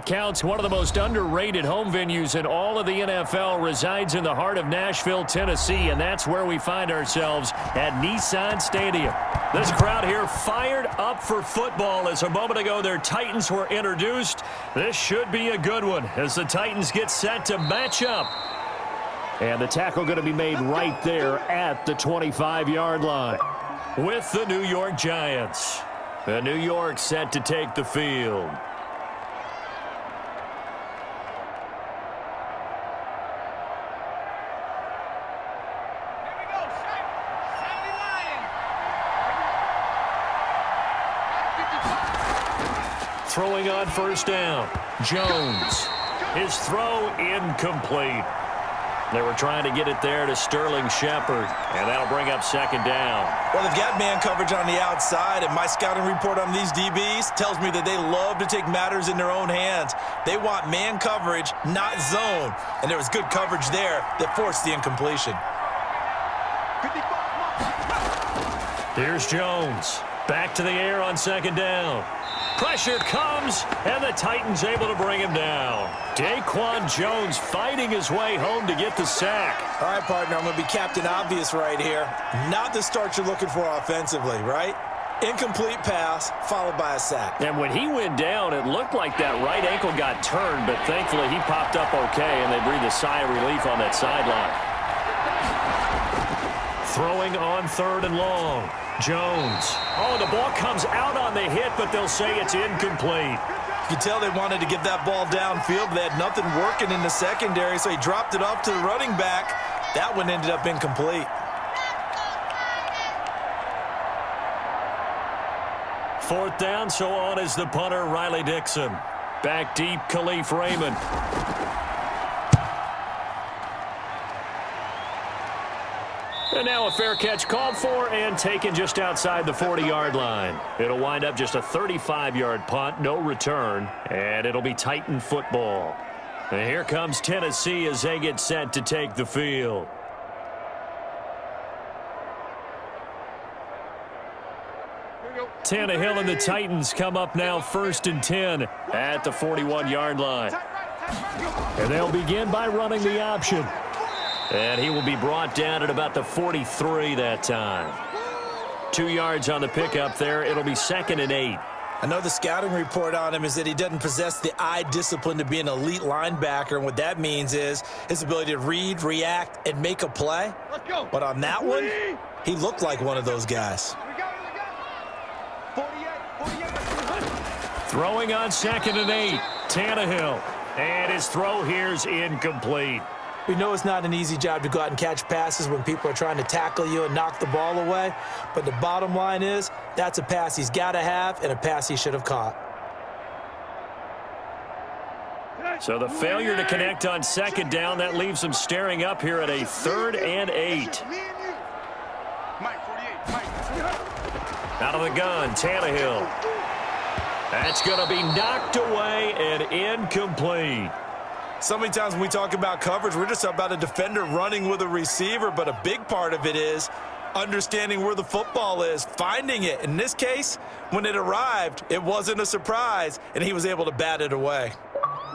counts, one of the most underrated home venues in all of the NFL resides in the heart of Nashville, Tennessee, and that's where we find ourselves at Nissan Stadium. This crowd here fired up for football as a moment ago their Titans were introduced. This should be a good one as the Titans get set to match up. And the tackle going to be made right there at the 25-yard line with the New York Giants. The New York set to take the field. Throwing on first down. Jones. His throw incomplete. They were trying to get it there to Sterling Shepard, and that'll bring up second down. Well, they've got man coverage on the outside, and my scouting report on these DBs tells me that they love to take matters in their own hands. They want man coverage, not zone, and there was good coverage there that forced the incompletion. Here's Jones. Back to the air on second down. Pressure comes, and the Titans able to bring him down. Daquan Jones fighting his way home to get the sack. All right, partner, I'm going to be Captain Obvious right here. Not the start you're looking for offensively, right? Incomplete pass, followed by a sack. And when he went down, it looked like that right ankle got turned, but thankfully he popped up okay, and they breathed a sigh of relief on that sideline. Throwing on third and long. Jones. Oh, the ball comes out on the hit, but they'll say it's incomplete. You can tell they wanted to get that ball downfield, but they had nothing working in the secondary, so he dropped it off to the running back. That one ended up incomplete. Fourth down, so on is the punter, Riley Dixon. Back deep, Khalif Raymond. And now a fair catch called for and taken just outside the 40-yard line. It'll wind up just a 35-yard punt, no return, and it'll be Titan football. And here comes Tennessee as they get set to take the field. Tannehill and the Titans come up now 1st and 10 at the 41-yard line. And they'll begin by running the option. And he will be brought down at about the 43 that time. 2 yards on the pickup there. It'll be 2nd and 8. I know the scouting report on him is that he doesn't possess the eye discipline to be an elite linebacker, and what that means is his ability to read, react, and make a play. But on that one, he looked like one of those guys. Throwing on 2nd and 8. Tannehill. And his throw here's incomplete. We know it's not an easy job to go out and catch passes when people are trying to tackle you and knock the ball away. But the bottom line is that's a pass he's got to have and a pass he should have caught. So the failure to connect on 2nd down, that leaves them staring up here at a 3rd and 8. Out of the gun, Tannehill. That's going to be knocked away and incomplete. So many times when we talk about coverage, we're just about a defender running with a receiver, but a big part of it is understanding where the football is, finding it. In this case, when it arrived, it wasn't a surprise, and he was able to bat it away.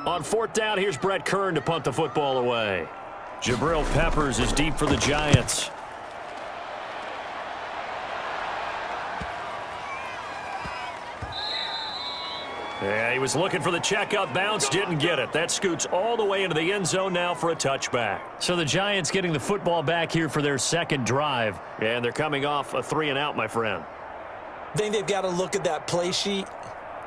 On 4th down, here's Brett Kern to punt the football away. Jabril Peppers is deep for the Giants. Yeah, he was looking for the checkup bounce, didn't get it. That scoots all the way into the end zone now for a touchback. So the Giants getting the football back here for their 2nd drive, and they're coming off a 3-and-out, my friend. I think they've got to look at that play sheet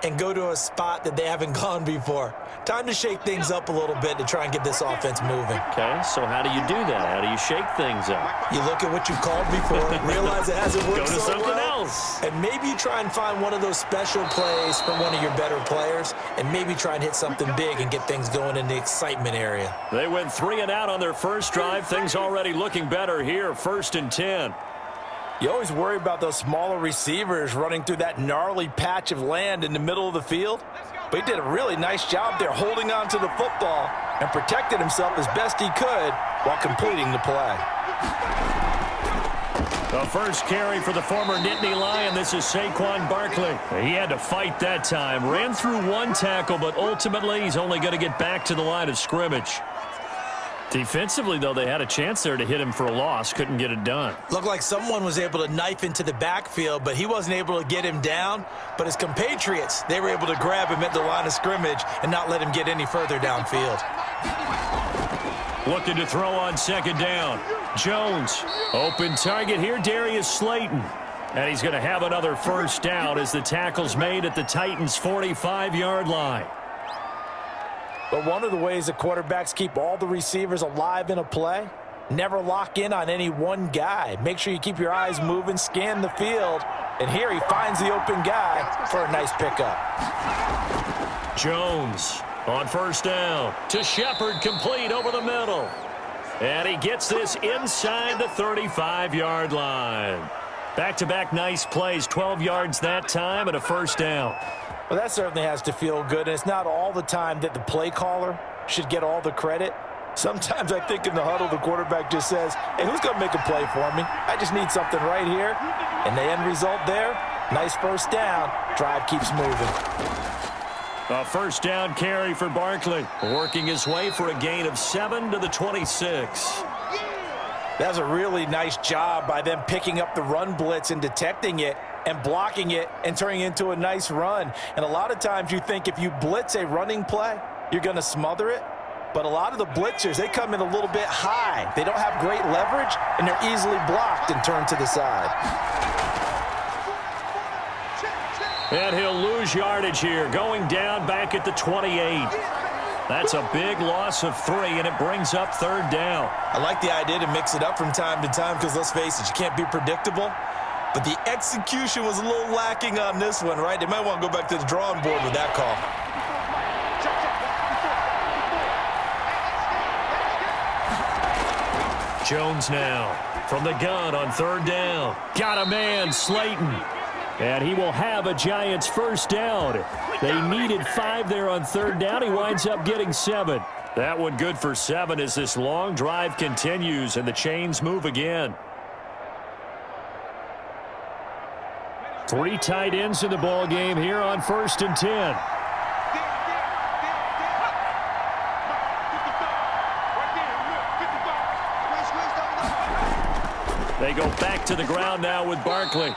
and go to a spot that they haven't gone before. Time to shake things up a little bit to try and get this offense moving. Okay, so how do you do that? How do you shake things up? You look at what you've called before, realize it hasn't worked Go to so something well, else. and maybe you try and find one of those special plays from one of your better players, and maybe try and hit something big and get things going in the excitement area. They went 3-and-out on their first drive. Things already looking better here, 1st and 10. You always worry about those smaller receivers running through that gnarly patch of land in the middle of the field. But he did a really nice job there holding on to the football and protected himself as best he could while completing the play. The first carry for the former Nittany Lion. This is Saquon Barkley. He had to fight that time. Ran through one tackle, but ultimately he's only going to get back to the line of scrimmage. Defensively, though, they had a chance there to hit him for a loss. Couldn't get it done. Looked like someone was able to knife into the backfield, but he wasn't able to get him down. But his compatriots, they were able to grab him at the line of scrimmage and not let him get any further downfield. Looking to throw on second down. Jones, open target here, Darius Slayton. And he's going to have another first down as the tackle's made at the Titans' 45-yard line. But one of the ways the quarterbacks keep all the receivers alive in a play, never lock in on any one guy. Make sure you keep your eyes moving, scan the field. And here he finds the open guy for a nice pickup. Jones on first down to Shepard, complete over the middle. And he gets this inside the 35-yard line. Back-to-back nice plays, 12 yards that time and a first down. Well, that certainly has to feel good, and it's not all the time that the play caller should get all the credit. Sometimes I think in the huddle, the quarterback just says, hey, who's going to make a play for me? I just need something right here. And the end result there, nice first down. Drive keeps moving. A first down carry for Barkley, working his way for a gain of 7 to the 26. That's a really nice job by them picking up the run blitz and detecting it and blocking it and turning it into a nice run. And a lot of times you think if you blitz a running play, you're going to smother it. But a lot of the blitzers, they come in a little bit high. They don't have great leverage, and they're easily blocked and turned to the side. And he'll lose yardage here, going down back at the 28. That's a big loss of 3, and it brings up third down. I like the idea to mix it up from time to time because, let's face it, you can't be predictable. But the execution was a little lacking on this one, right? They might want to go back to the drawing board with that call. Jones now from the gun on third down. Got a man, Slayton. And he will have a Giants first down. They needed 5 there on third down. He winds up getting 7. That one good for 7 as this long drive continues and the chains move again. 3 tight ends in the ball game here on 1st and 10. They go back to the ground now with Barkley.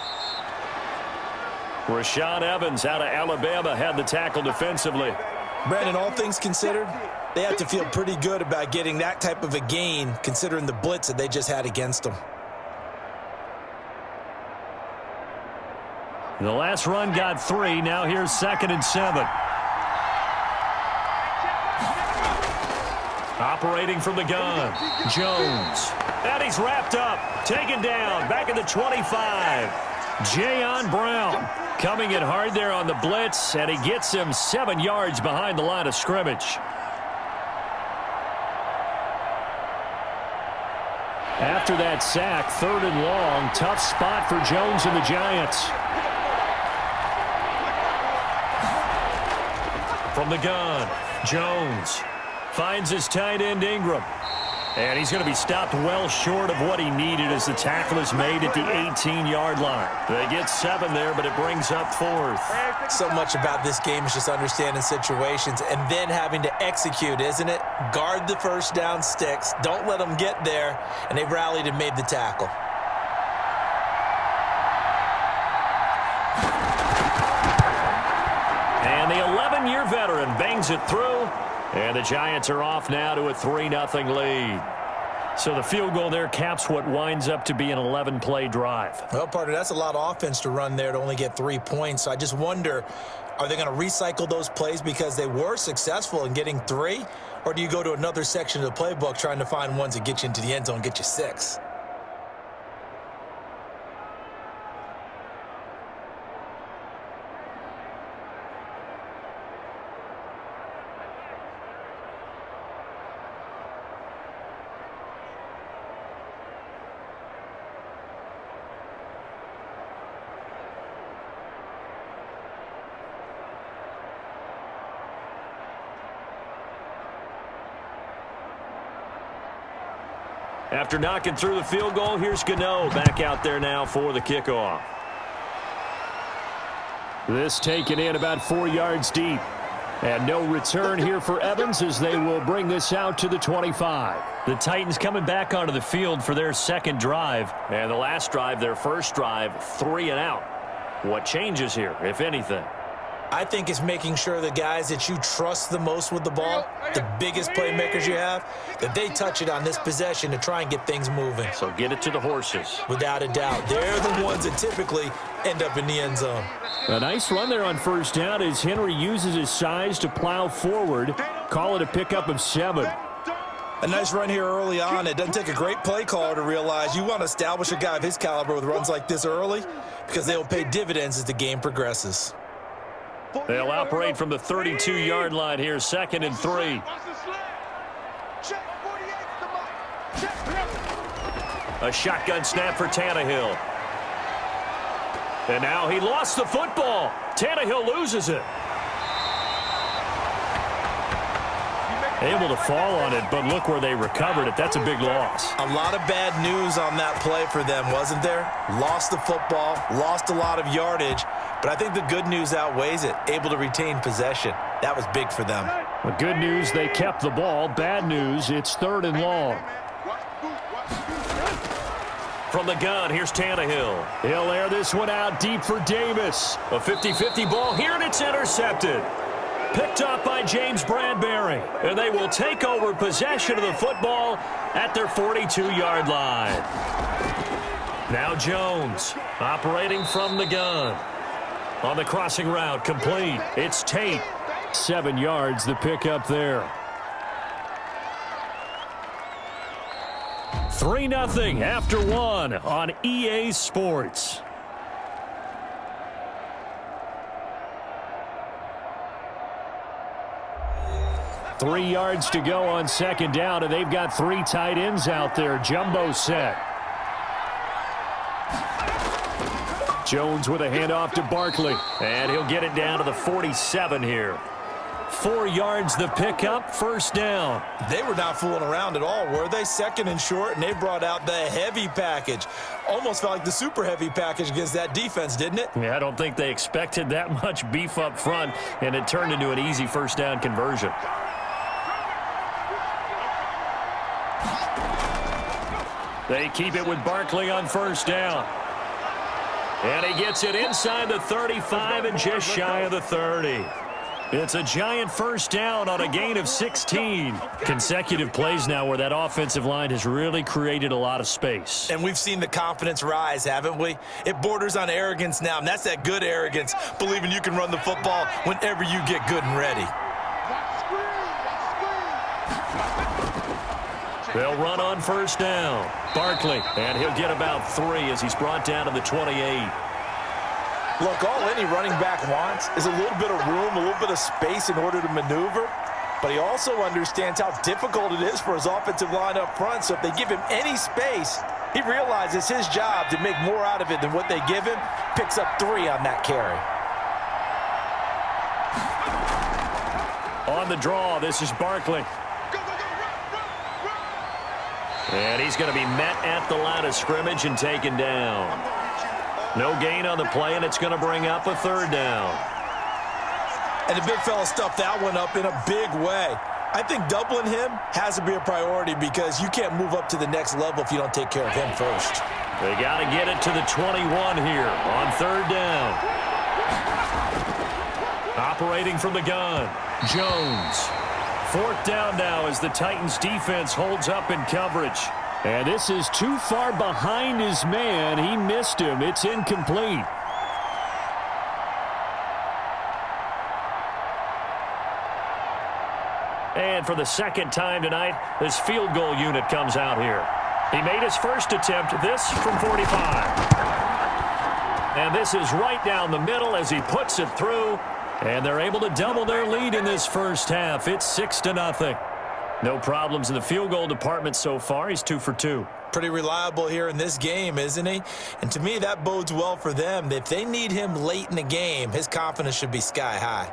Rashaan Evans out of Alabama had the tackle defensively. Brandon, all things considered, they have to feel pretty good about getting that type of a gain considering the blitz that they just had against them. The last run got 3. Now here's 2nd and 7. Operating from the gun, Jones. And he's wrapped up, taken down, back at the 25. Jayon Brown coming in hard there on the blitz, and he gets him 7 yards behind the line of scrimmage. After that sack, 3rd and long, tough spot for Jones and the Giants. From the gun, Jones finds his tight end Ingram. And he's going to be stopped well short of what he needed as the tackle is made at the 18-yard line. They get 7 there, but it brings up 4th. So much about this game is just understanding situations and then having to execute, isn't it? Guard the first down sticks. Don't let them get there. And they rallied and made the tackle. And the 11-year veteran bangs it through. And the Giants are off now to a 3-0 lead. So the field goal there caps what winds up to be an 11-play drive. Well, partner, that's a lot of offense to run there to only get 3 points. So I just wonder, are they going to recycle those plays because they were successful in getting 3? Or do you go to another section of the playbook trying to find ones that get you into the end zone and get you 6? After knocking through the field goal, here's Gano back out there now for the kickoff. This taken in about 4 yards deep. And no return here for Evans as they will bring this out to the 25. The Titans coming back onto the field for their second drive. And the last drive, their first drive, 3 and out. What changes here, if anything? I think it's making sure the guys that you trust the most with the ball, the biggest playmakers you have, that they touch it on this possession to try and get things moving. So get it to the horses. Without a doubt. They're the ones that typically end up in the end zone. A nice run there on first down as Henry uses his size to plow forward. Call it a pickup of 7. A nice run here early on. It doesn't take a great play caller to realize you want to establish a guy of his caliber with runs like this early because they will pay dividends as the game progresses. They'll operate from the 32-yard line here, 2nd and 3. A shotgun snap for Tannehill. And now he lost the football. Tannehill loses it. Able to fall on it, but look where they recovered it. That's a big loss. A lot of bad news on that play for them, wasn't there? Lost the football, lost a lot of yardage, but I think the good news outweighs it. Able to retain possession. That was big for them. The good news, they kept the ball. Bad news, it's 3rd and long. From the gun, here's Tannehill. He'll air this one out deep for Davis. A 50-50 ball here, and it's intercepted. Picked up by James Bradbury. And they will take over possession of the football at their 42-yard line. Now Jones operating from the gun. On the crossing route, complete. It's Tate. 7 yards, the pickup there. 3-0 after 1 on EA Sports. Three yards to go on second down, and they've got 3 tight ends out there. Jumbo set. Jones with a handoff to Barkley, and he'll get it down to the 47 here. 4 yards the pickup, first down. They were not fooling around at all, were they? 2nd and short, and they brought out the heavy package. Almost felt like the super heavy package against that defense, didn't it? Yeah, I don't think they expected that much beef up front, and it turned into an easy first down conversion. They keep it with Barkley on first down. And he gets it inside the 35 and just shy of the 30. It's a giant first down on a gain of 16. Consecutive plays now where that offensive line has really created a lot of space. And we've seen the confidence rise, haven't we? It borders on arrogance now, and that's that good arrogance, believing you can run the football whenever you get good and ready. They'll run on first down. Barkley, and he'll get about 3 as he's brought down to the 28. Look, all any running back wants is a little bit of room, a little bit of space in order to maneuver. But he also understands how difficult it is for his offensive line up front. So if they give him any space, he realizes his job to make more out of it than what they give him. Picks up 3 on that carry. On the draw, this is Barkley. And he's going to be met at the line of scrimmage and taken down. No gain on the play, and it's going to bring up a 3rd down. And the big fella stuffed that one up in a big way. I think doubling him has to be a priority because you can't move up to the next level if you don't take care of him first. They got to get it to the 21 here on 3rd down. Operating from the gun, Jones. 4th down now as the Titans defense holds up in coverage. And this is too far behind his man. He missed him. It's incomplete. And for the second time tonight, this field goal unit comes out here. He made his first attempt, this from 45. And this is right down the middle as he puts it through. And they're able to double their lead in this first half. It's 6-0. No problems in the field goal department so far. He's 2 for 2. Pretty reliable here in this game, isn't he? And to me, that bodes well for them. If they need him late in the game, his confidence should be sky high.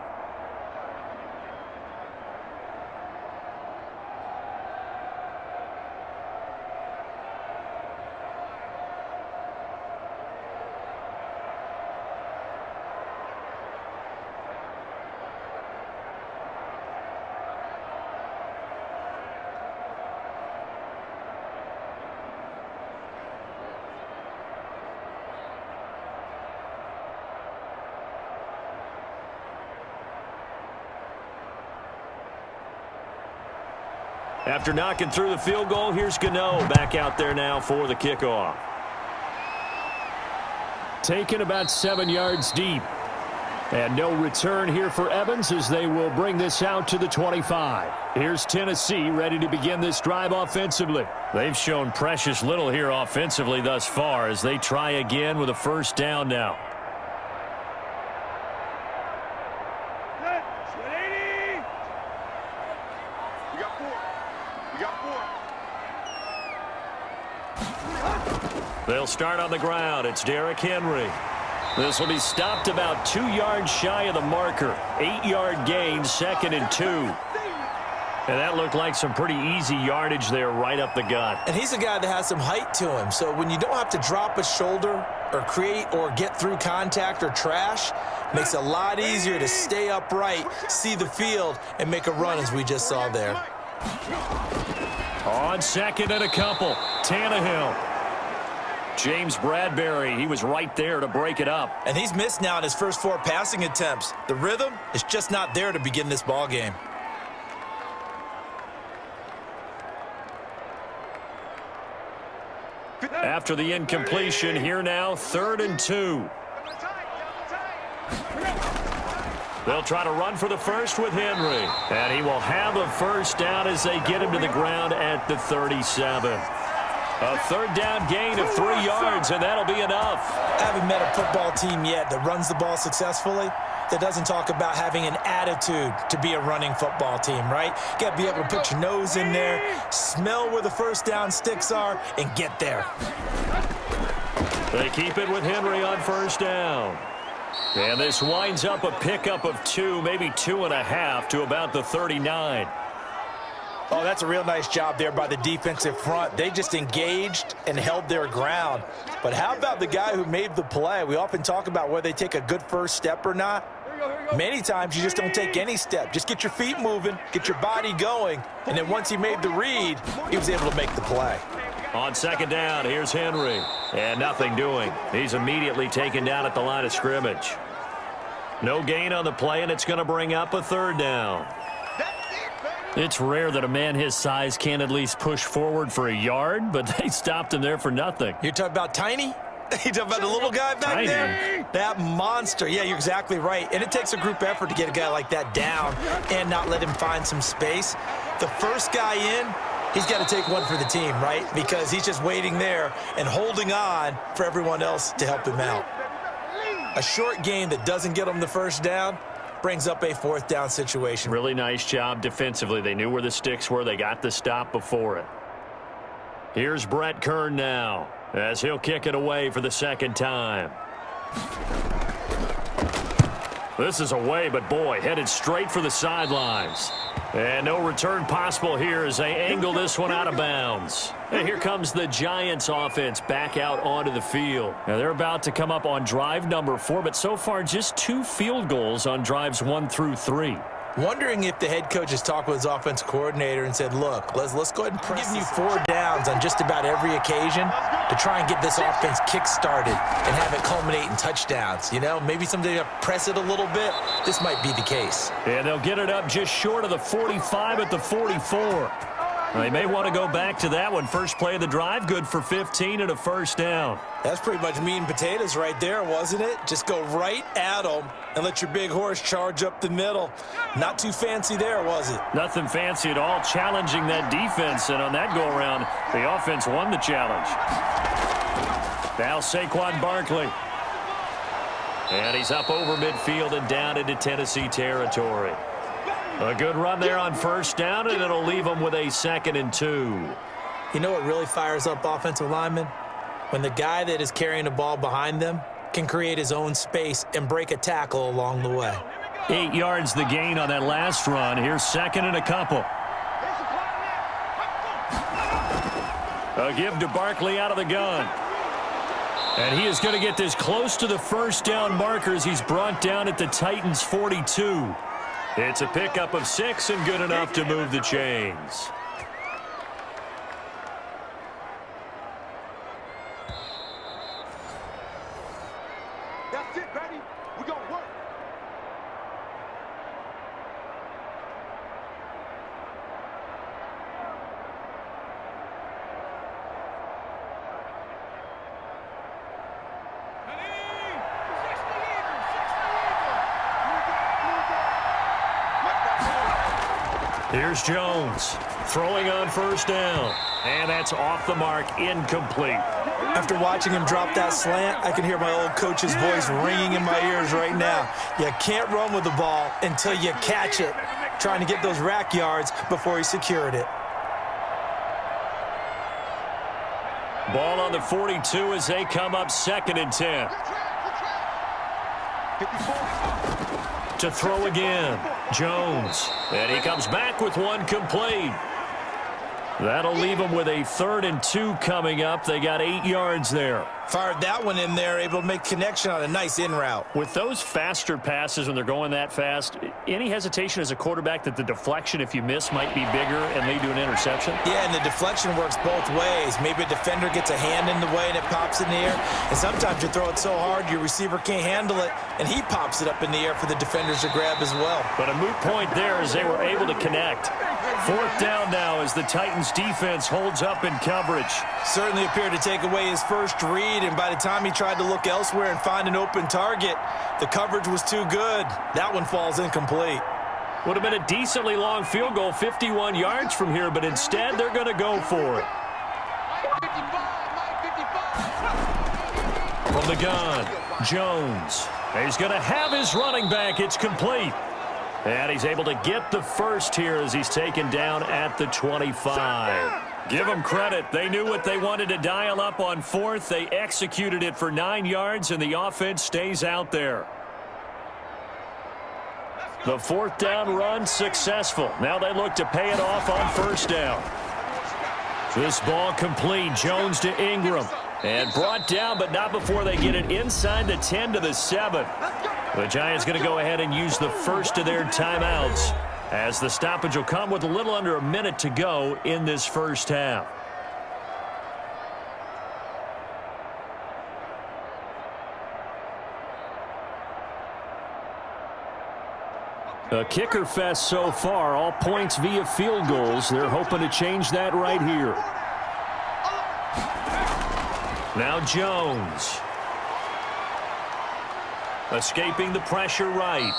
After knocking through the field goal, here's Gano back out there now for the kickoff. Taken about 7 yards deep. And no return here for Evans as they will bring this out to the 25. Here's Tennessee ready to begin this drive offensively. They've shown precious little here offensively thus far as they try again with a first down now. They'll start on the ground. It's Derrick Henry. This will be stopped about 2 yards shy of the marker. 8-yard gain, 2nd and 2. And that looked like some pretty easy yardage there right up the gut. And he's a guy that has some height to him. So when you don't have to drop a shoulder or create or get through contact or trash, makes it a lot easier to stay upright, see the field, and make a run as we just saw there. On 2nd and a couple, Tannehill. James Bradbury, he was right there to break it up. And he's missed now in his first 4 passing attempts. The rhythm is just not there to begin this ball game. After the incompletion, here now, 3rd and 2. They'll try to run for the first with Henry. And he will have a first down as they get him to the ground at the 37. A 3rd down gain of 3 yards, and that'll be enough. I haven't met a football team yet that runs the ball successfully that doesn't talk about having an attitude to be a running football team, right? You got to be able to put your nose in there, smell where the first down sticks are, and get there. They keep it with Henry on first down. And this winds up a pickup of 2, maybe 2.5 to about the 39. Oh, that's a real nice job there by the defensive front. They just engaged and held their ground. But how about the guy who made the play? We often talk about whether they take a good first step or not. Many times you just don't take any step. Just get your feet moving, get your body going, and then once he made the read, he was able to make the play. On 2nd down, here's Henry. And nothing doing. He's immediately taken down at the line of scrimmage. No gain on the play, and it's going to bring up a 3rd down. It's rare that a man his size can't at least push forward for a yard, but they stopped him there for nothing. You're talking about Tiny? You talking about the little guy back there? That monster. Yeah, you're exactly right. And it takes a group effort to get a guy like that down and not let him find some space. The first guy in, he's got to take one for the team, right? Because he's just waiting there and holding on for everyone else to help him out. A short gain that doesn't get him the first down brings up a 4th down situation. Really nice job defensively. They knew where the sticks were. They got the stop before it. Here's Brett Kern now as he'll kick it away for the 2nd time. This is away, but boy, headed straight for the sidelines. And no return possible here as they angle this one out of bounds. And here comes the Giants offense back out onto the field. Now they're about to come up on drive number 4, but so far just 2 field goals on drives 1 through 3. Wondering if the head coach has talked with his offense coordinator and said, look, let's go ahead and press giving you 4 downs on just about every occasion to try and get this offense kick-started and have it culminate in touchdowns. You know, maybe someday to press it a little bit. This might be the case. And they'll get it up just short of the 45 at the 44. They may want to go back to that one. First play of the drive, good for 15 and a first down. That's pretty much meat and potatoes right there, wasn't it? Just go right at them and let your big horse charge up the middle. Not too fancy there, was it? Nothing fancy at all, challenging that defense. And on that go-around, the offense won the challenge. Now Saquon Barkley. And he's up over midfield and down into Tennessee territory. A good run there on first down, and it'll leave them with a 2nd and 2. You know what really fires up offensive linemen? When the guy that is carrying the ball behind them can create his own space and break a tackle along the way. 8 yards the gain on that last run. Here's 2nd and a couple. A give to Barkley out of the gun. And he is going to get this close to the first down markers. He's brought down at the Titans' 42. It's a pickup of 6 and good enough to move the chains. That's it, baby. We're going to work. Here's Jones throwing on first down. And that's off the mark, incomplete. After watching him drop that slant, I can hear my old coach's voice ringing in my ears right now. You can't run with the ball until you catch it. Trying to get those rack yards before he secured it. Ball on the 42 as they come up 2nd and 10. To throw again, Jones. And he comes back with one complete. That'll leave them with a 3rd and 2 coming up. They got 8 yards there. Fired that one in there, able to make connection on a nice in route. With those faster passes when they're going that fast, any hesitation as a quarterback that the deflection, if you miss, might be bigger and lead to an interception? Yeah, and the deflection works both ways. Maybe a defender gets a hand in the way and it pops in the air. And sometimes you throw it so hard your receiver can't handle it, and he pops it up in the air for the defenders to grab as well. But a moot point there as they were able to connect. 4th down now as the Titans defense holds up in coverage. Certainly appeared to take away his first read, and by the time he tried to look elsewhere and find an open target, the coverage was too good. That one falls incomplete. Would have been a decently long field goal, 51 yards from here, but instead they're going to go for it. From the gun, Jones. He's going to have his running back. It's complete. And he's able to get the first here as he's taken down at the 25. Give them credit. They knew what they wanted to dial up on 4th. They executed it for 9 yards, and the offense stays out there. The 4th down run successful. Now they look to pay it off on 1st down. This ball complete. Jones to Ingram. And brought down, but not before they get it inside the 10 to the 7. The Giants going to go ahead and use the first of their timeouts, as the stoppage will come with a little under a minute to go in this first half. A kicker fest so far, all points via field goals. They're hoping to change that right here. Now Jones. Escaping the pressure right.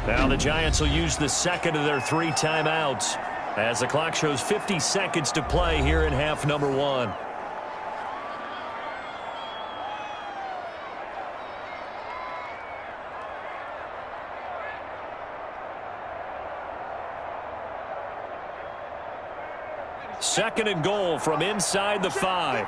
Now the Giants will use the second of their 3 timeouts as the clock shows 50 seconds to play here in half number 1. Second and goal from inside the 5.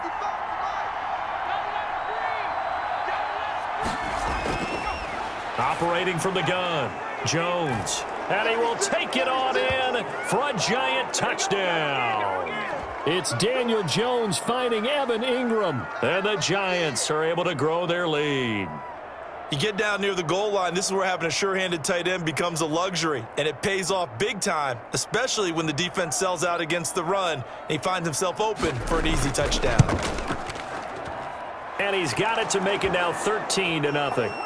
Operating from the gun, Jones. And he will take it on in for a Giant touchdown. It's Daniel Jones finding Evan Ingram. And the Giants are able to grow their lead. You get down near the goal line, this is where having a sure-handed tight end becomes a luxury, and it pays off big time, especially when the defense sells out against the run, and he finds himself open for an easy touchdown. And he's got it to make it now 13-0.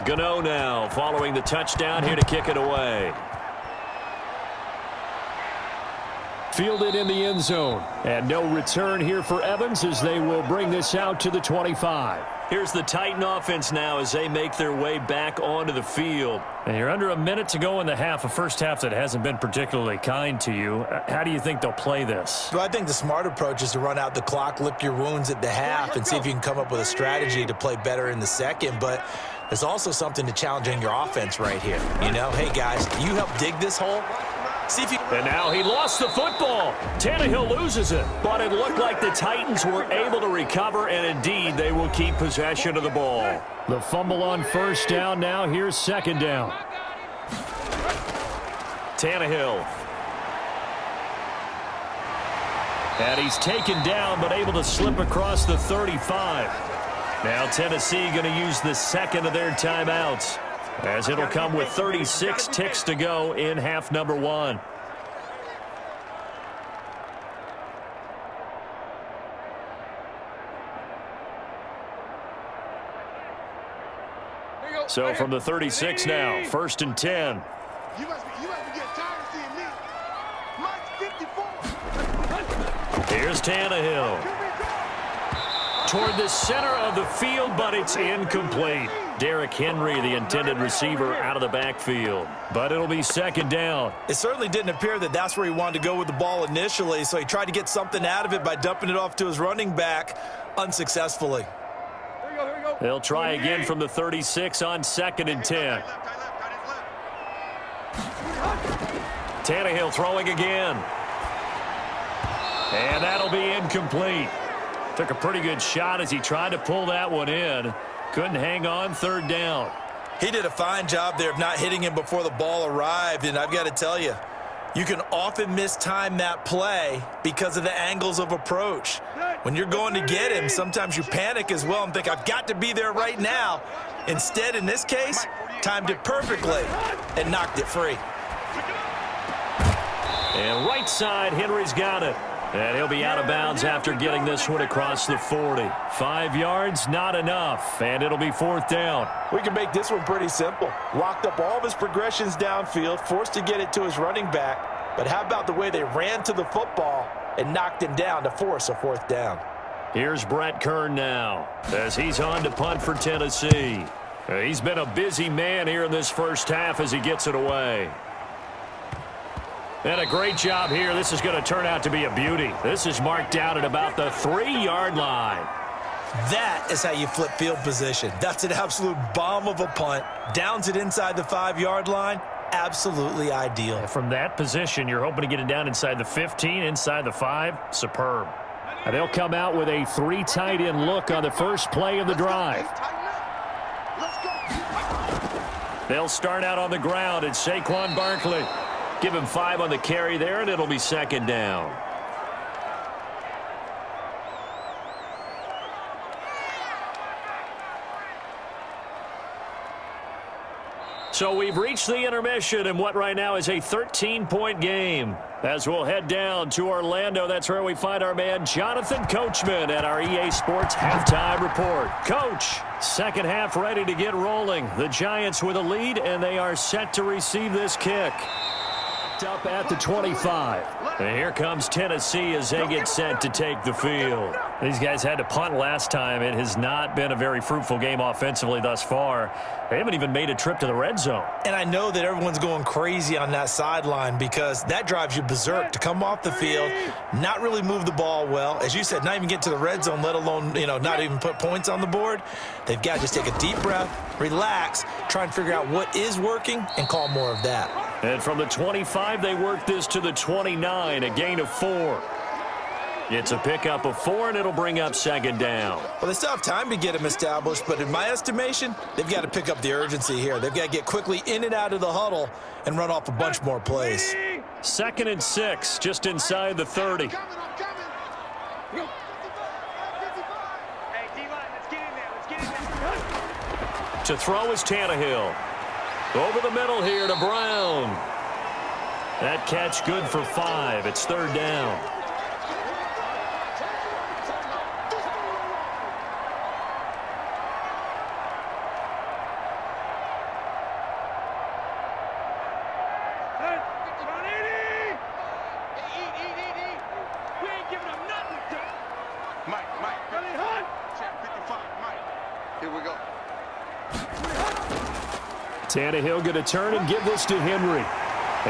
Gano now following the touchdown here to kick it away. Fielded in the end zone. And no return here for Evans as they will bring this out to the 25. Here's the Titan offense now as they make their way back onto the field. And you're under a minute to go in the half, a first half that hasn't been particularly kind to you. How do you think they'll play this? Well, I think the smart approach is to run out the clock, lick your wounds at the half, and see if you can come up with a strategy to play better in the second. But there's also something to challenging your offense right here. You know, hey, guys, you help dig this hole. See if you... And now he lost the football. Tannehill loses it. But it looked like the Titans were able to recover, and indeed they will keep possession of the ball. The fumble on first down now. Here's second down. Tannehill. And he's taken down but able to slip across the 35. Now Tennessee going to use the second of their timeouts, as it'll come with 36 ticks to go in half number one. So from the 36 now, 1st and 10. You must be getting tired of seeing me. Mike's 54. Here's Tannehill. Toward the center of the field, but it's incomplete. Derrick Henry, the intended receiver, out of the backfield. But it'll be second down. It certainly didn't appear that that's where he wanted to go with the ball initially, so he tried to get something out of it by dumping it off to his running back unsuccessfully. They'll try again from the 36 on 2nd and 10. Tannehill throwing again. And that'll be incomplete. Took a pretty good shot as he tried to pull that one in. Couldn't hang on, 3rd down. He did a fine job there of not hitting him before the ball arrived, and I've got to tell you, you can often mistime that play because of the angles of approach. When you're going to get him, sometimes you panic as well and think, I've got to be there right now. Instead, in this case, timed it perfectly and knocked it free. And right side, Henry's got it. And he'll be out of bounds after getting this one across the 40. 5 yards, not enough, and it'll be 4th down. We can make this one pretty simple. Locked up all of his progressions downfield, forced to get it to his running back. But how about the way they ran to the football and knocked him down to force a 4th down? Here's Brett Kern now as he's on to punt for Tennessee. He's been a busy man here in this first half as he gets it away. And a great job here. This is going to turn out to be a beauty. This is marked down at about the 3-yard line. That is how you flip field position. That's an absolute bomb of a punt. Downs it inside the 5-yard line. Absolutely ideal. From that position, you're hoping to get it down inside the 15, inside the 5. Superb. And they'll come out with a 3 tight end look on the first play of the drive. They'll start out on the ground. It's Saquon Barkley. Give him 5 on the carry there, and it'll be second down. So we've reached the intermission in what right now is a 13-point game. As we'll head down to Orlando, that's where we find our man Jonathan Coachman at our EA Sports Halftime Report. Coach, second half ready to get rolling. The Giants with a lead, and they are set to receive this kick. Up at the 25. And here comes Tennessee as they get set to take the field. These guys had to punt last time. It has not been a very fruitful game offensively thus far. They haven't even made a trip to the red zone. And I know that everyone's going crazy on that sideline because that drives you berserk to come off the field, not really move the ball well. As you said, not even get to the red zone, let alone, not even put points on the board. They've got to just take a deep breath, relax, try and figure out what is working, and call more of that. And from the 25, they work this to the 29, a gain of 4. It's a pickup of 4, and it'll bring up second down. Well, they still have time to get him established, but in my estimation, they've got to pick up the urgency here. They've got to get quickly in and out of the huddle and run off a bunch more plays. 2nd and 6, just inside the 30. To throw is Tannehill. Over the middle here to Brown. That catch good for 5. It's 3rd down. Tannehill going to turn and give this to Henry.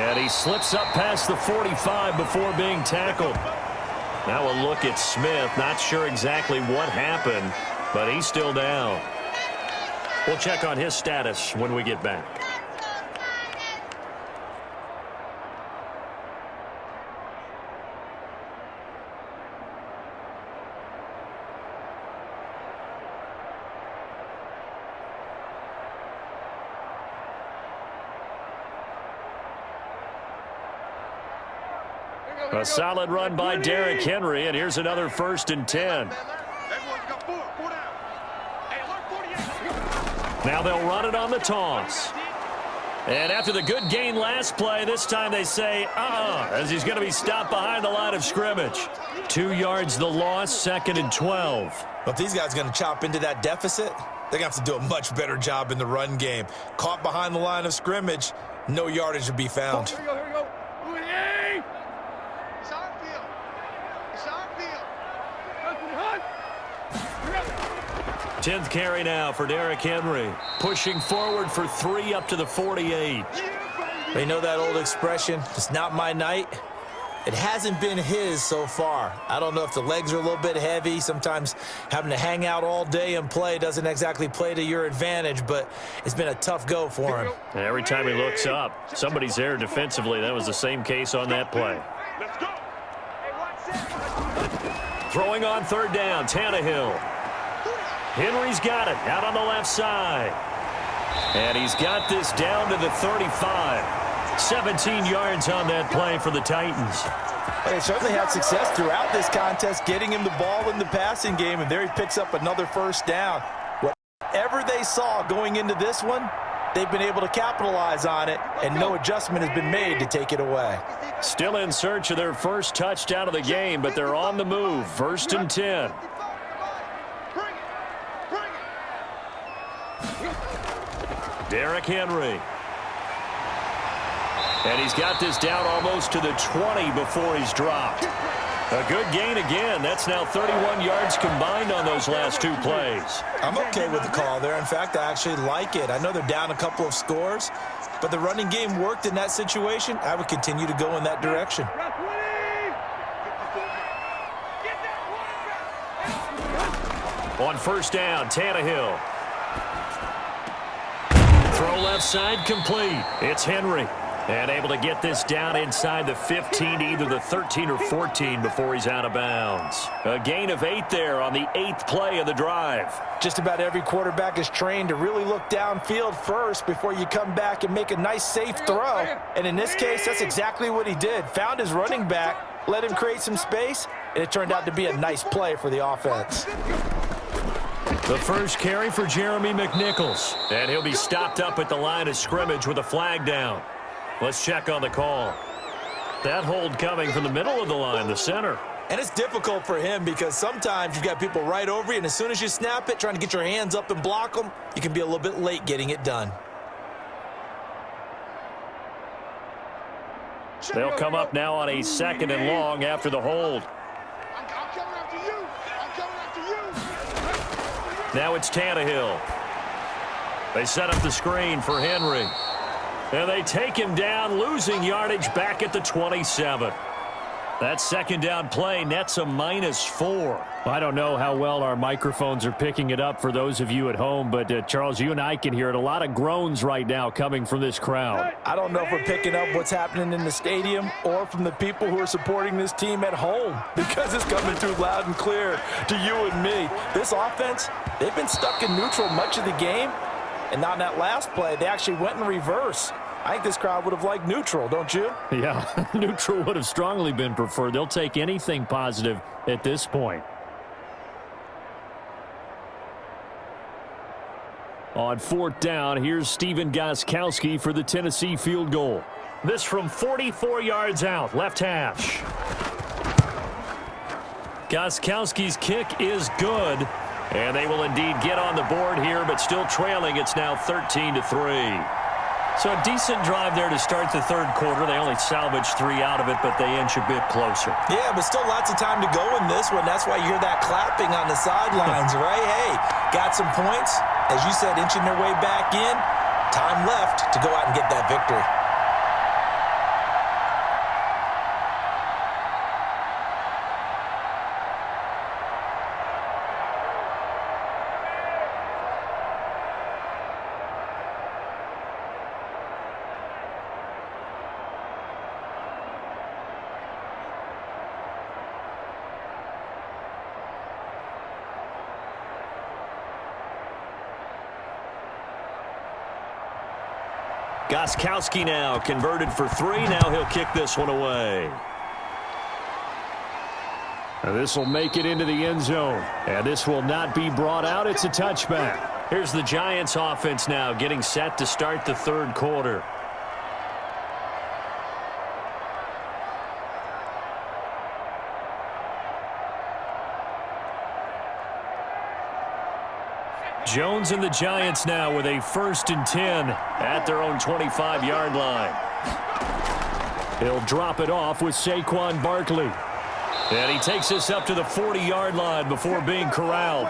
And he slips up past the 45 before being tackled. Now a look at Smith. Not sure exactly what happened, but he's still down. We'll check on his status when we get back. A solid run by Derrick Henry, and here's another 1st and 10. Now they'll run it on the toss. And after the good gain last play, this time they say, as he's going to be stopped behind the line of scrimmage. 2 yards the loss, 2nd and 12. But if these guys are going to chop into that deficit, they're going to have to do a much better job in the run game. Caught behind the line of scrimmage, no yardage to be found. Here we go. It's our field. It's our field. 10th carry now for Derrick Henry. Pushing forward for 3 up to the 48. They know that old expression, it's not my night. It hasn't been his so far. I don't know if the legs are a little bit heavy. Sometimes having to hang out all day and play doesn't exactly play to your advantage, but it's been a tough go for him. Every time he looks up, somebody's there defensively. That was the same case on that play. Let's go. Throwing on 3rd down, Tannehill. Henry's got it out on the left side. And he's got this down to the 35. 17 yards on that play for the Titans. They certainly had success throughout this contest, getting him the ball in the passing game, and there he picks up another 1st down. Whatever they saw going into this one, they've been able to capitalize on it, and no adjustment has been made to take it away. Still in search of their first touchdown of the game, but they're on the move. 1st and 10. Derrick Henry. And he's got this down almost to the 20 before he's dropped. A good gain again. That's now 31 yards combined on those last 2 plays. I'm okay with the call there. In fact, I actually like it. I know they're down a couple of scores, but the running game worked in that situation. I would continue to go in that direction. On 1st down, Tannehill. Throw left side complete. It's Henry. And able to get this down inside the 15 to either the 13 or 14 before he's out of bounds. A gain of 8 there on the 8th play of the drive. Just about every quarterback is trained to really look downfield first before you come back and make a nice, safe throw. And in this case, that's exactly what he did. Found his running back, let him create some space, and it turned out to be a nice play for the offense. The first carry for Jeremy McNichols. And he'll be stopped up at the line of scrimmage with a flag down. Let's check on the call. That hold coming from the middle of the line, the center. And it's difficult for him because sometimes you've got people right over you, and as soon as you snap it, trying to get your hands up and block them, you can be a little bit late getting it done. They'll come up now on a 2nd and long after the hold. I'm coming after you. I'm coming after you. Now it's Tannehill. They set up the screen for Henry. And they take him down, losing yardage back at the 27. That 2nd down play nets a -4. I don't know how well our microphones are picking it up for those of you at home, but Charles, you and I can hear it. A lot of groans right now coming from this crowd. I don't know if we're picking up what's happening in the stadium or from the people who are supporting this team at home, because it's coming through loud and clear to you and me. This offense, they've been stuck in neutral much of the game. And on that last play, they actually went in reverse. I think this crowd would have liked neutral, don't you? Yeah, neutral would have strongly been preferred. They'll take anything positive at this point. On 4th down, here's Stephen Gostkowski for the Tennessee field goal. This from 44 yards out, left hash. Gostkowski's kick is good. And they will indeed get on the board here, but still trailing. It's now 13-3. So a decent drive there to start the 3rd quarter. They only salvaged 3 out of it, but they inch a bit closer. Yeah, but still lots of time to go in this one. That's why you hear that clapping on the sidelines, right? Hey, got some points. As you said, inching their way back in. Time left to go out and get that victory. Gostkowski now converted for 3. Now he'll kick this one away. This will make it into the end zone. And this will not be brought out. It's a touchback. Here's the Giants offense now getting set to start the third quarter. Jones and the Giants now with a 1st and 10 at their own 25-yard line. He'll drop it off with Saquon Barkley. And he takes us up to the 40-yard line before being corralled.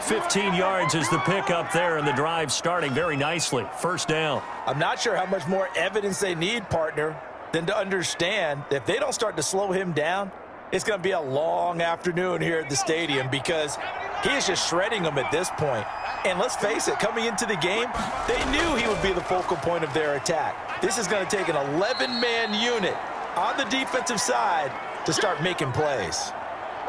15 yards is the pickup there, and the drive starting very nicely. First down. I'm not sure how much more evidence they need, partner, than to understand that if they don't start to slow him down, it's going to be a long afternoon here at the stadium because he is just shredding them at this point. And let's face it, coming into the game, they knew he would be the focal point of their attack. This is going to take an 11-man unit on the defensive side to start making plays.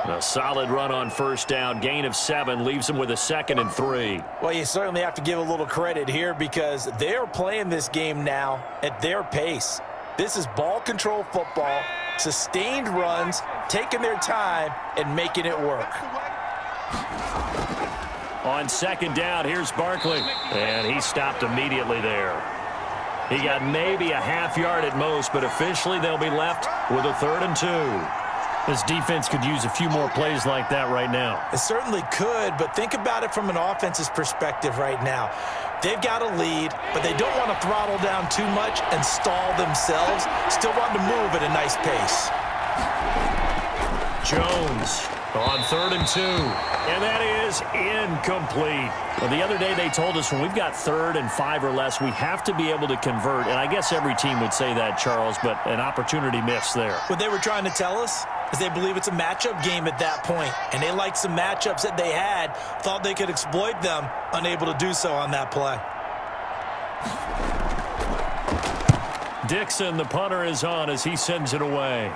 A solid run on first down. Gain of 7 leaves them with a 2nd and 3. Well, you certainly have to give a little credit here because they're playing this game now at their pace. This is ball control football, sustained runs, taking their time and making it work. On 2nd down, here's Barkley. And he stopped immediately there. He got maybe a half yard at most, but officially they'll be left with a 3rd and 2. This defense could use a few more plays like that right now. It certainly could, but think about it from an offense's perspective right now. They've got a lead, but they don't want to throttle down too much and stall themselves. Still want to move at a nice pace. Jones on 3rd and 2. And that is incomplete. Well, the other day they told us when we've got 3rd and 5 or less, we have to be able to convert. And I guess every team would say that, Charles, but an opportunity missed there. What they were trying to tell us is they believe it's a matchup game at that point. And they liked some matchups that they had, thought they could exploit them, unable to do so on that play. Dixon, the punter, is on as he sends it away.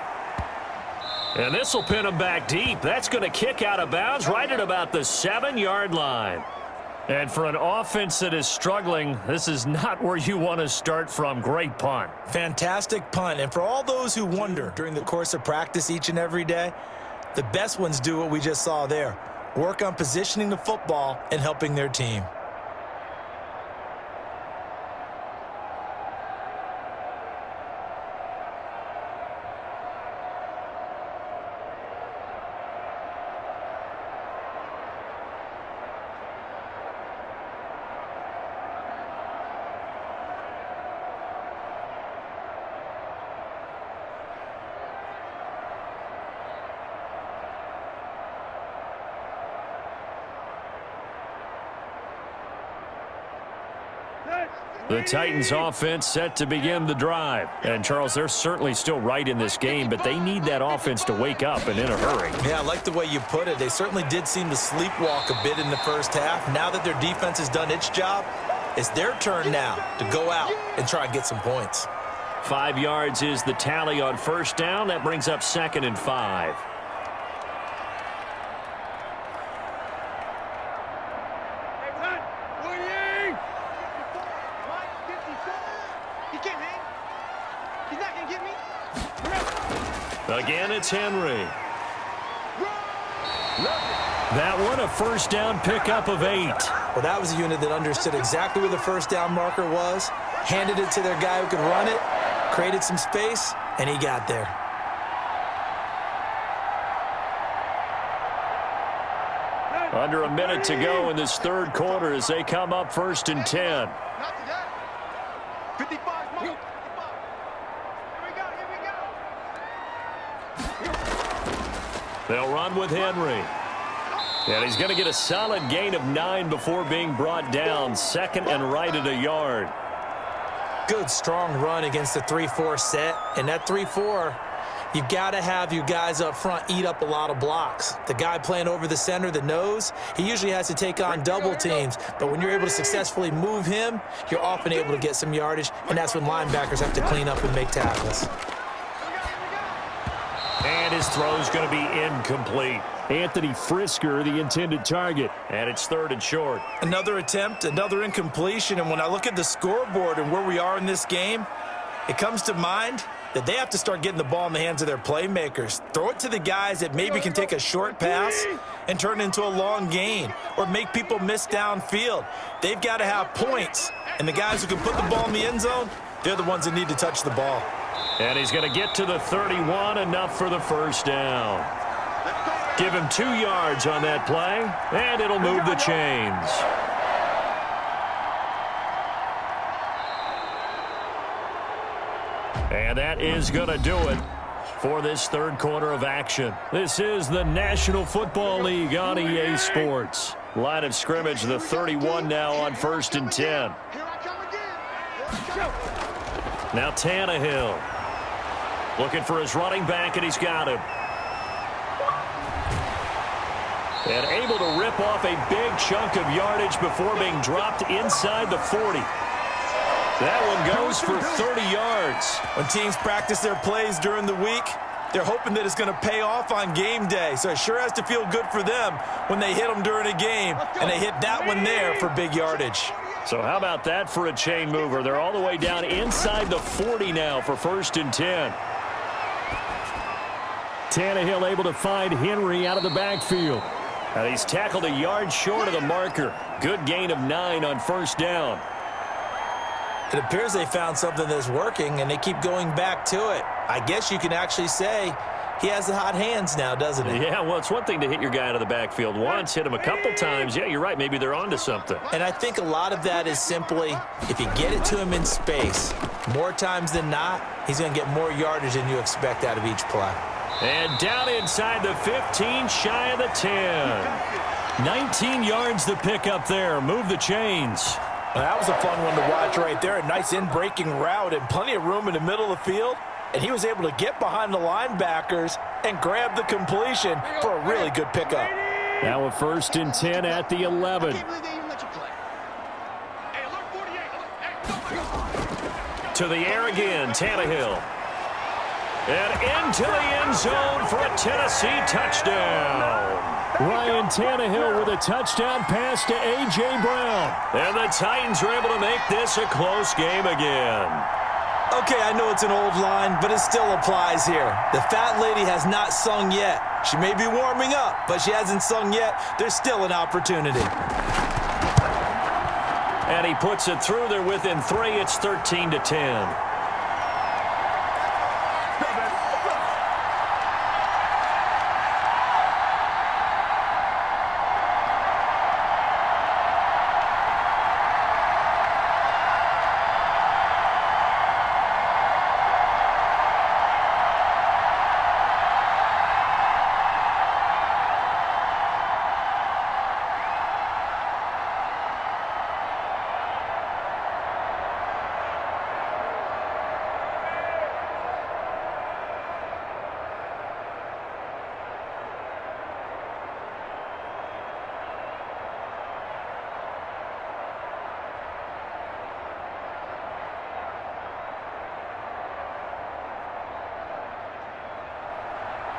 And this will pin him back deep. That's going to kick out of bounds right at about the 7-yard line. And for an offense that is struggling, this is not where you want to start from. Great punt. Fantastic punt. And for all those who wonder during the course of practice each and every day, the best ones do what we just saw there. Work on positioning the football and helping their team. The Titans offense set to begin the drive. And, Charles, they're certainly still right in this game, but they need that offense to wake up and in a hurry. Yeah, I like the way you put it. They certainly did seem to sleepwalk a bit in the first half. Now that their defense has done its job, it's their turn now to go out and try and get some points. 5 yards is the tally on first down. That brings up 2nd and 5. Again, it's Henry. That one, a first down pickup of 8. Well, that was a unit that understood exactly where the first down marker was, handed it to their guy who could run it, created some space, and he got there. Under a minute to go in this third quarter as they come up 1st and 10. They'll run with Henry. And he's going to get a solid gain of 9 before being brought down. 2nd and right at a yard. Good, strong run against the 3-4 set. And that 3-4, you've got to have your guys up front eat up a lot of blocks. The guy playing over the center, the nose, he usually has to take on double teams. But when you're able to successfully move him, you're often able to get some yardage. And that's when linebackers have to clean up and make tackles. And his throw's going to be incomplete. Anthony Frisker, the intended target. And it's 3rd and short. Another attempt, another incompletion. And when I look at the scoreboard and where we are in this game, it comes to mind that they have to start getting the ball in the hands of their playmakers. Throw it to the guys that maybe can take a short pass and turn it into a long gain or make people miss downfield. They've got to have points, and the guys who can put the ball in the end zone, they're the ones that need to touch the ball. And he's going to get to the 31, enough for the first down. Give him 2 yards on that play, and it'll move the chains. And that is going to do it for this third quarter of action. This is the National Football League on EA Sports. Line of scrimmage, the 31 now on 1st and 10. Now Tannehill looking for his running back, and he's got him. And able to rip off a big chunk of yardage before being dropped inside the 40. That one goes for 30 yards. When teams practice their plays during the week, they're hoping that it's going to pay off on game day. So it sure has to feel good for them when they hit them during a game, and they hit that one there for big yardage. So how about that for a chain mover? They're all the way down inside the 40 now for 1st and 10. Tannehill able to find Henry out of the backfield. And he's tackled a yard short of the marker. Good gain of 9 on 1st down. It appears they found something that's working, and they keep going back to it. I guess you can actually say he has the hot hands now, doesn't he? Yeah, well, it's one thing to hit your guy out of the backfield once, hit him a couple times. Yeah, you're right. Maybe they're onto something. And I think a lot of that is simply if you get it to him in space, more times than not, he's going to get more yardage than you expect out of each play. And down inside the 15, shy of the 10. 19 yards to pick up there. Move the chains. Well, that was a fun one to watch right there. A nice in-breaking route and plenty of room in the middle of the field. And he was able to get behind the linebackers and grab the completion for a really good pickup. Now a 1st and 10 at the 11. To the air again, Tannehill. And into the end zone for a Tennessee touchdown. Ryan Tannehill with a touchdown pass to A.J. Brown. And the Titans are able to make this a close game again. Okay, I know it's an old line, but it still applies here. The fat lady has not sung yet. She may be warming up, but she hasn't sung yet. There's still an opportunity. And he puts it through there within 3. It's 13-10.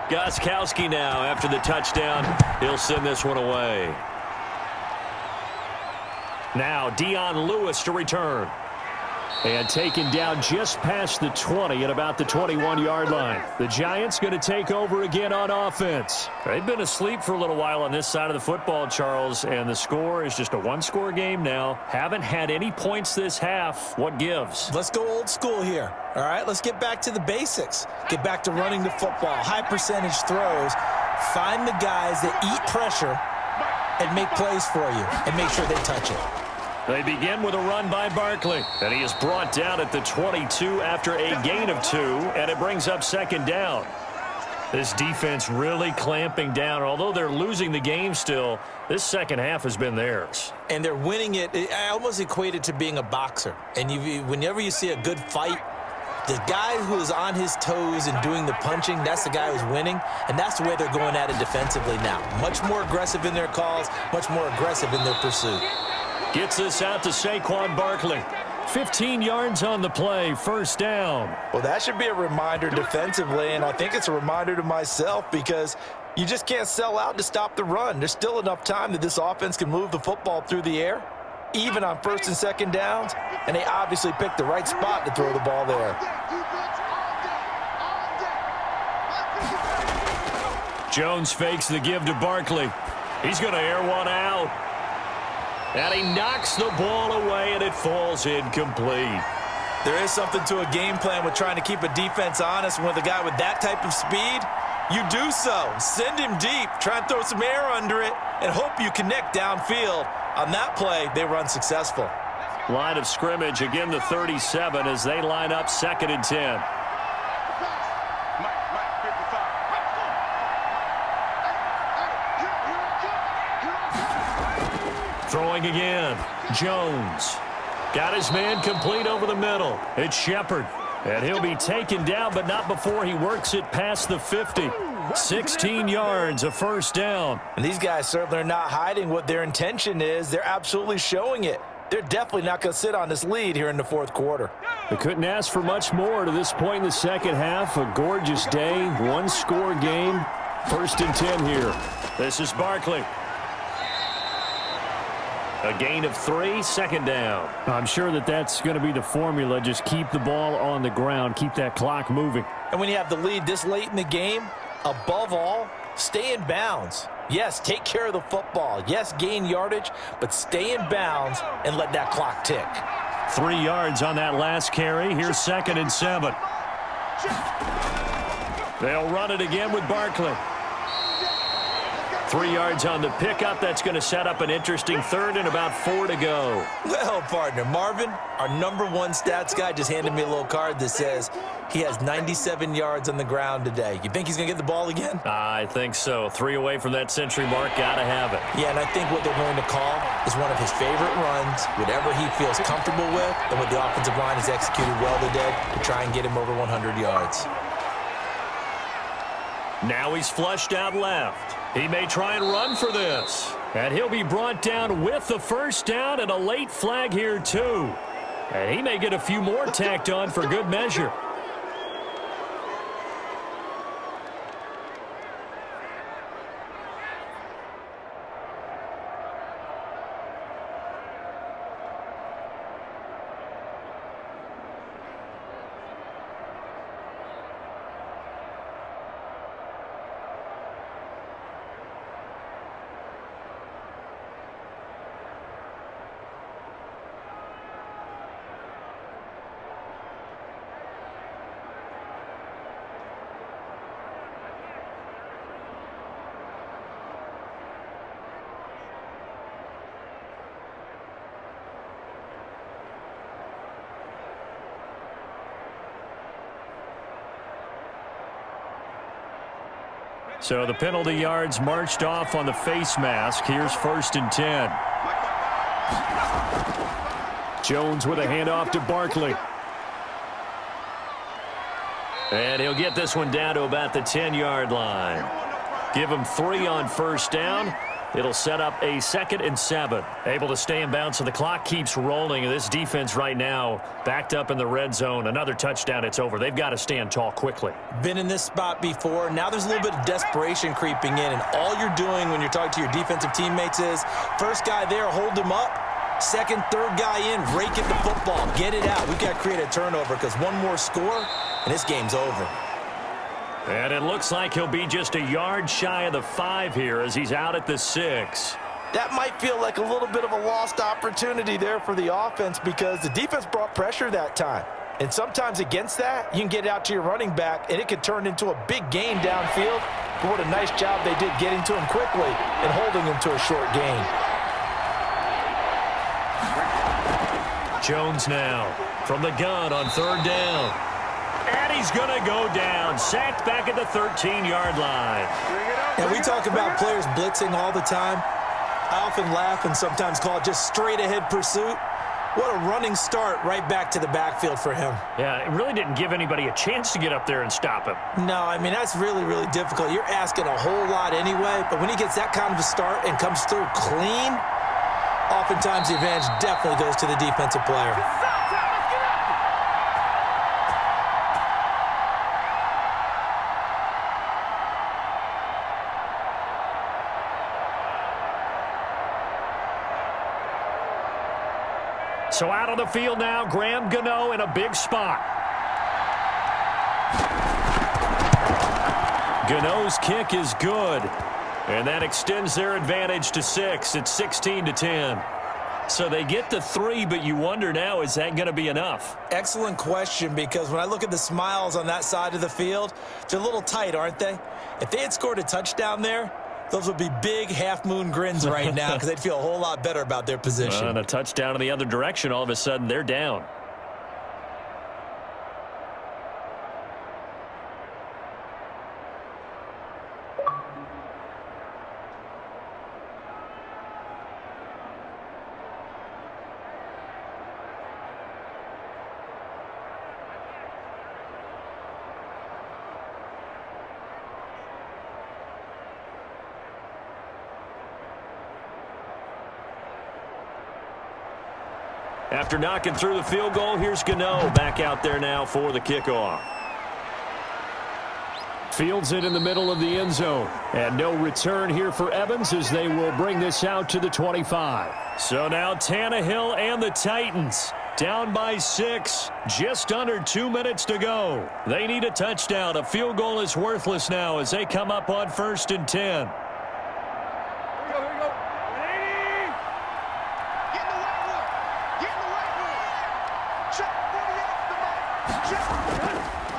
Gostkowski now after the touchdown. He'll send this one away. Now Dion Lewis to return. And taken down just past the 20 at about the 21-yard line. The Giants going to take over again on offense. They've been asleep for a little while on this side of the football, Charles, and the score is just a one-score game now. Haven't had any points this half. What gives? Let's go old school here. All right, let's get back to the basics. Get back to running the football, high percentage throws. Find the guys that eat pressure and make plays for you and make sure they touch it. They begin with a run by Barkley, and he is brought down at the 22 after a gain of 2, and it brings up 2nd down. This defense really clamping down. Although they're losing the game still, this second half has been theirs. And they're winning it. I almost equate it to being a boxer. And whenever you see a good fight, the guy who is on his toes and doing the punching, that's the guy who's winning. And that's the way they're going at it defensively now. Much more aggressive in their calls, much more aggressive in their pursuit. Gets this out to Saquon Barkley. 15 yards on the play, 1st down. Well, that should be a reminder defensively, and I think it's a reminder to myself because you just can't sell out to stop the run. There's still enough time that this offense can move the football through the air, even on 1st and 2nd downs, and they obviously picked the right spot to throw the ball there. Jones fakes the give to Barkley. He's going to air one out. And he knocks the ball away, and it falls incomplete. There is something to a game plan with trying to keep a defense honest. With a guy with that type of speed, you do so. Send him deep, try and throw some air under it, and hope you connect downfield. On that play, they run successful. Line of scrimmage, again the 37 as they line up 2nd and 10. Throwing again. Jones. Got his man complete over the middle. It's Shepard. And he'll be taken down, but not before he works it past the 50. 16 yards, a first down. And these guys certainly are not hiding what their intention is. They're absolutely showing it. They're definitely not going to sit on this lead here in the 4th quarter. They couldn't ask for much more to this point in the second half. A gorgeous day, one-score game. 1st and 10 here. This is Barkley. A gain of 3, 2nd down. I'm sure that's going to be the formula. Just keep the ball on the ground. Keep that clock moving. And when you have the lead this late in the game, above all, stay in bounds. Yes, take care of the football. Yes, gain yardage, but stay in bounds and let that clock tick. 3 yards on that last carry. Here's 2nd and 7. They'll run it again with Barkley. 3 yards on the pickup. That's going to set up an interesting 3rd and about 4 to go. Well, partner, Marvin, our #1 stats guy, just handed me a little card that says he has 97 yards on the ground today. You think he's going to get the ball again? I think so. 3 away from that century mark. Got to have it. Yeah, and I think what they're going to call is one of his favorite runs, whatever he feels comfortable with, and what the offensive line has executed well today to try and get him over 100 yards. Now he's flushed out left. He may try and run for this. And he'll be brought down with the first down and a late flag here, too. And he may get a few more tacked on for good measure. So the penalty yards marched off on the face mask. Here's 1st and 10. Jones with a handoff to Barkley. And he'll get this one down to about the 10-yard line. Give him 3 on first down. It'll set up a 2nd and 7. Able to stay in bounds, so the clock keeps rolling. And this defense right now backed up in the red zone. Another touchdown, it's over. They've got to stand tall quickly. Been in this spot before. Now there's a little bit of desperation creeping in. And all you're doing when you're talking to your defensive teammates is, first guy there, hold him up. 2nd, 3rd guy in, rake at the football. Get it out. We've got to create a turnover because one more score, and this game's over. And it looks like he'll be just a yard shy of the 5 here as he's out at the 6. That might feel like a little bit of a lost opportunity there for the offense because the defense brought pressure that time. And sometimes against that, you can get out to your running back, and it could turn into a big gain downfield. But what a nice job they did getting to him quickly and holding him to a short gain. Jones now from the gun on 3rd down. And he's going to go down. Sacked back at the 13-yard line. And we talk about players blitzing all the time. I often laugh and sometimes call it just straight-ahead pursuit. What a running start right back to the backfield for him. Yeah, it really didn't give anybody a chance to get up there and stop him. No, I mean, that's really, really difficult. You're asking a whole lot anyway, but when he gets that kind of a start and comes through clean, oftentimes the advantage definitely goes to the defensive player. So out on the field now, Graham Gano in a big spot. Gano's kick is good. And that extends their advantage to 6. It's 16-10. So they get to 3, but you wonder now, is that going to be enough? Excellent question, because when I look at the smiles on that side of the field, they're a little tight, aren't they? If they had scored a touchdown there, those would be big half-moon grins right now because they'd feel a whole lot better about their position. And a touchdown in the other direction, all of a sudden they're down. After knocking through the field goal, here's Gano back out there now for the kickoff. Fields it in the middle of the end zone. And no return here for Evans as they will bring this out to the 25. So now Tannehill and the Titans down by 6. Just under 2 minutes to go. They need a touchdown. A field goal is worthless now as they come up on 1st and 10.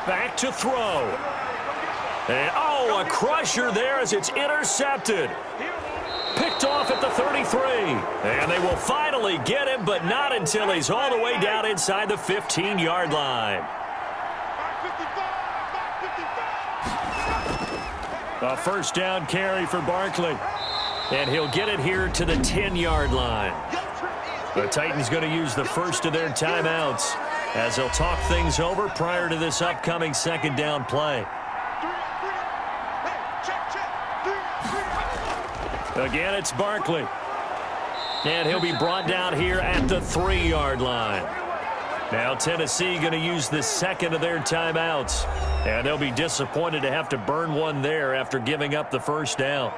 Back to throw. And, a crusher there as it's intercepted. Picked off at the 33. And they will finally get him, but not until he's all the way down inside the 15-yard line. A first down carry for Barkley. And he'll get it here to the 10-yard line. The Titans going to use the first of their timeouts as they'll talk things over prior to this upcoming second down play. Again, it's Barkley. And he'll be brought down here at the 3-yard line. Now Tennessee going to use the second of their timeouts. And they'll be disappointed to have to burn one there after giving up the first down.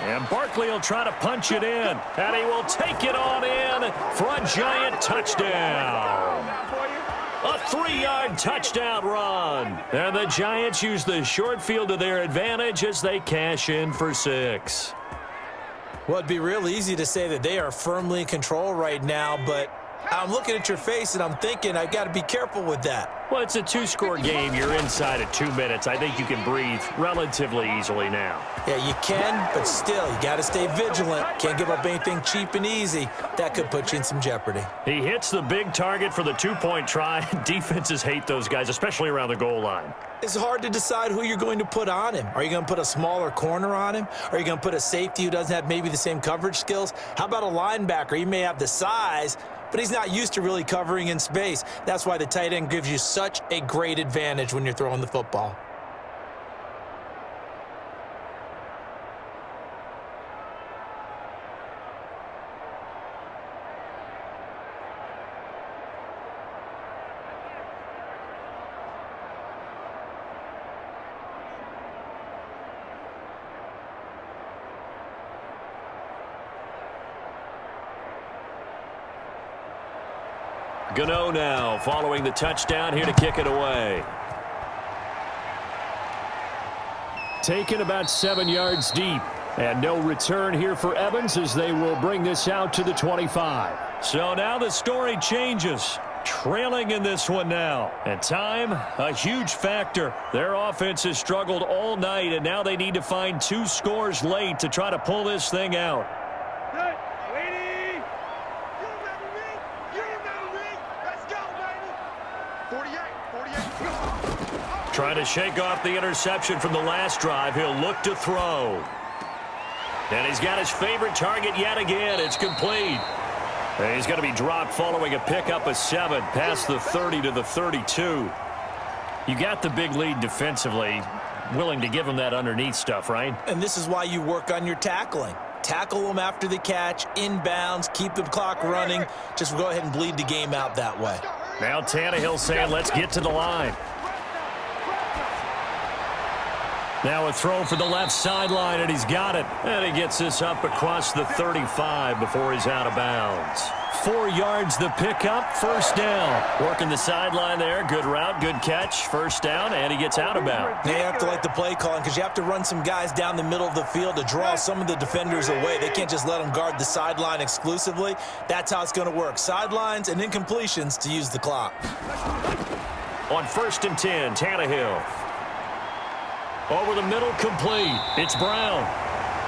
And Barkley will try to punch it in. And he will take it on in for a giant touchdown. A 3-yard touchdown run. And the Giants use the short field to their advantage as they cash in for 6. Well, it'd be real easy to say that they are firmly in control right now, but I'm looking at your face and I'm thinking I got to be careful with that. Well, it's a 2-score game. You're inside at 2 minutes. I think you can breathe relatively easily now. Yeah, you can, but still, you got to stay vigilant. Can't give up anything cheap and easy. That could put you in some jeopardy. He hits the big target for the 2-point try. Defenses hate those guys, especially around the goal line. It's hard to decide who you're going to put on him. Are you going to put a smaller corner on him? Are you going to put a safety who doesn't have maybe the same coverage skills? How about a linebacker? He may have the size, but he's not used to really covering in space. That's why the tight end gives you such a great advantage when you're throwing the football. Gano now following the touchdown here to kick it away. Taken about 7 yards deep. And no return here for Evans as they will bring this out to the 25. So now the story changes. Trailing in this one now. And time, a huge factor. Their offense has struggled all night, and now they need to find 2 scores late to try to pull this thing out. Trying to shake off the interception from the last drive. He'll look to throw. And he's got his favorite target yet again. It's complete. And he's going to be dropped following a pickup of 7 past the 30 to the 32. You got the big lead defensively. Willing to give him that underneath stuff, right? And this is why you work on your tackling. Tackle them after the catch, inbounds, keep the clock running. Just go ahead and bleed the game out that way. Now Tannehill saying, let's get to the line. Now a throw for the left sideline, and he's got it. And he gets this up across the 35 before he's out of bounds. 4 yards the pickup, first down. Working the sideline there. Good route, good catch. First down, and he gets out of bounds. They have to like the play calling because you have to run some guys down the middle of the field to draw some of the defenders away. They can't just let them guard the sideline exclusively. That's how it's going to work. Sidelines and incompletions to use the clock. On 1st and 10, Tannehill. Over the middle, complete. It's Brown.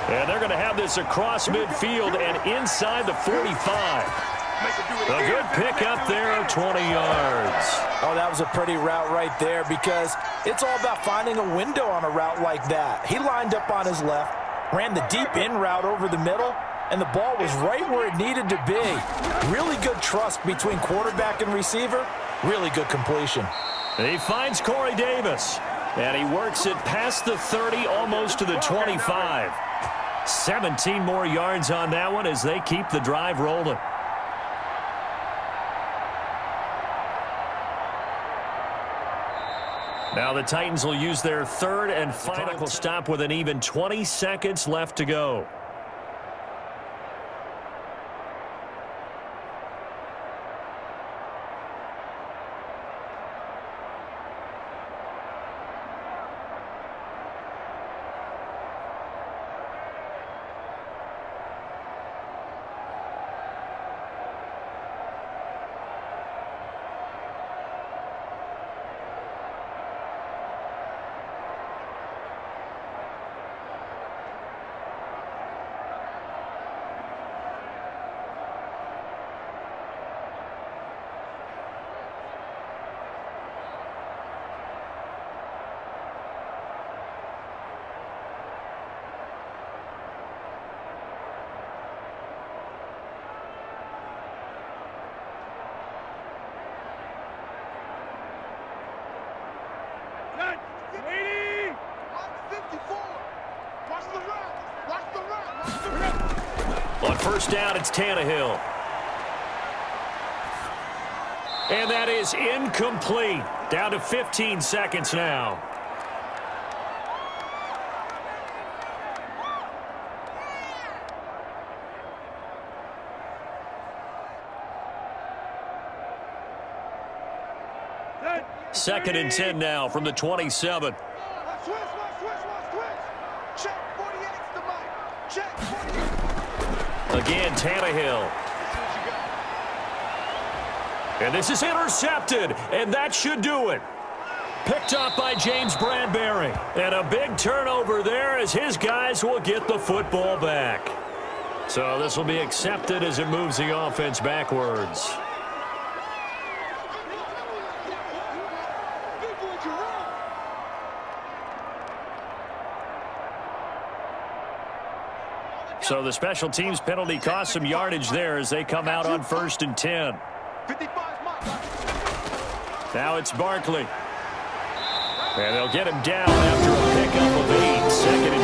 And they're going to have this across midfield and inside the 45. A good pickup there of 20 yards. Oh, that was a pretty route right there because it's all about finding a window on a route like that. He lined up on his left, ran the deep in route over the middle, and the ball was right where it needed to be. Really good trust between quarterback and receiver. Really good completion. And he finds Corey Davis. And he works it past the 30, almost to the 25. 17 more yards on that one as they keep the drive rolling. Now the Titans will use their 3rd and final stop with an even 20 seconds left to go. On 1st down, it's Tannehill. And that is incomplete. Down to 15 seconds now. Second and 10 now from the 27. Again, Tannehill. And this is intercepted, and that should do it. Picked up by James Bradbury. And a big turnover there as his guys will get the football back. So this will be accepted as it moves the offense backwards. So the special teams penalty cost some yardage there as they come out on 1st and 10. Now it's Barkley. And they'll get him down after a pickup of 8. Second and